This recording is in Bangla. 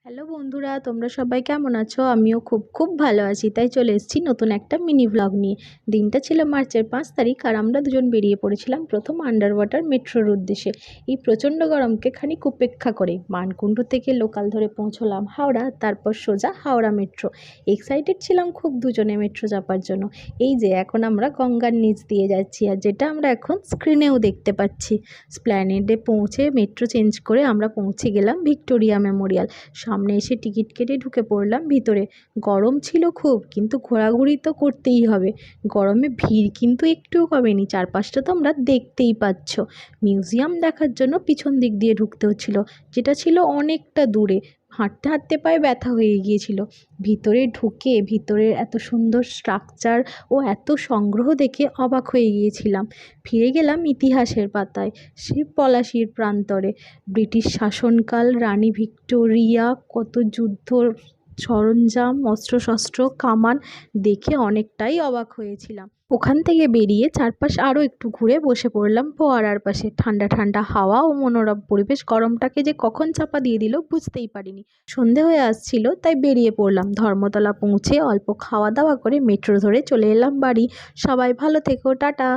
হ্যালো বন্ধুরা, তোমরা সবাই কেমন আছো? আমিও খুব খুব ভালো আছি। তাই চলে এসেছি নতুন একটা মিনি ব্লগ নিয়ে। দিনটা ছিল মার্চের 5 তারিখ, আর আমরা দুজন বেরিয়ে পড়েছিলাম প্রথম আন্ডার ওয়াটার মেট্রোর উদ্দেশ্যে। এই প্রচণ্ড গরমকে খানিক উপেক্ষা করে মানকুণ্ড থেকে লোকাল ধরে পৌঁছলাম হাওড়া, তারপর সোজা হাওড়া মেট্রো। এক্সাইটেড ছিলাম খুব দুজনে মেট্রো চাপার জন্য। এই যে এখন আমরা গঙ্গার নিচ দিয়ে যাচ্ছি, আর যেটা আমরা এখন স্ক্রিনেও দেখতে পাচ্ছি। স্প্ল্যানেডে পৌঁছে মেট্রো চেঞ্জ করে আমরা পৌঁছে গেলাম ভিক্টোরিয়া মেমোরিয়াল। সামনে এসে টিকিট কেটে ঢুকে পড়লাম ভিতরে। গরম ছিল খুব, কিন্তু ঘোরাঘুরি তো করতেই হবে। গরমে ভিড় কিন্তু একটুও কমেনি, চারপাশটা তো আমরা দেখতেই পাচ্ছ। মিউজিয়াম দেখার জন্য পিছন দিক দিয়ে ঢুকতে হচ্ছিল, যেটা ছিল অনেকটা দূরে। হাঁটতে হাঁটতে পায়ে ব্যথা হয়ে গিয়েছিল। ভিতরে ঢুকে ভিতরের এত সুন্দর স্ট্রাকচার ও এত সংগ্রহ দেখে অবাক হয়ে গিয়েছিলাম। ফিরে গেলাম ইতিহাসের পাতায়, সে পলাশির প্রান্তরে। ব্রিটিশ শাসনকাল, রানী ভিক্টোরিয়া, কত যুদ্ধ সরঞ্জাম, অস্ত্রশস্ত্র, কামান দেখে অনেকটাই অবাক হয়েছিলাম। ওখান থেকে বেরিয়ে চারপাশ আরও একটু ঘুরে বসে পড়লাম ফোয়ারার পাশে। ঠান্ডা ঠান্ডা হাওয়া ও মনোরম পরিবেশ গরমটাকে যে কখন চাপা দিয়ে দিল বুঝতেই পারিনি। সন্ধে হয়ে আসছিল, তাই বেরিয়ে পড়লাম। ধর্মতলা পৌঁছে অল্প খাওয়া দাওয়া করে মেট্রো ধরে চলে এলাম বাড়ি। সবাই ভালো থেকো, টাটা।